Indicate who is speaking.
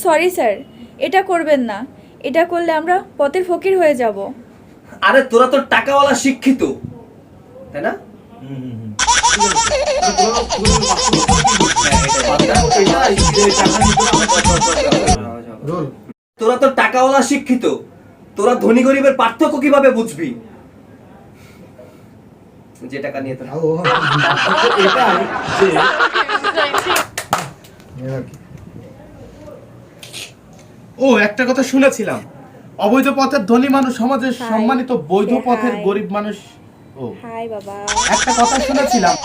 Speaker 1: Sorry sir, এটা করবেন না। এটা করলে আমরা পথের ফকির হয়ে যাব।
Speaker 2: আরে তোরা তো টাকাওয়ালা শিক্ষিত, তাই না? তোরা তো টাকাওয়ালা শিক্ষিত, তোরা ধনী গরিবের পার্থক্য কিভাবে বুঝবি? যে টাকা নিয়ে তোরা
Speaker 3: এটাই যে ও একটা কথা শুনেছিলাম, অবৈধ পথের ধনী মানুষ সমাজের সম্মানিত, বৈধ পথের গরিব মানুষ। ও
Speaker 1: হাই বাবা।
Speaker 3: একটা কথা শুনেছিলাম,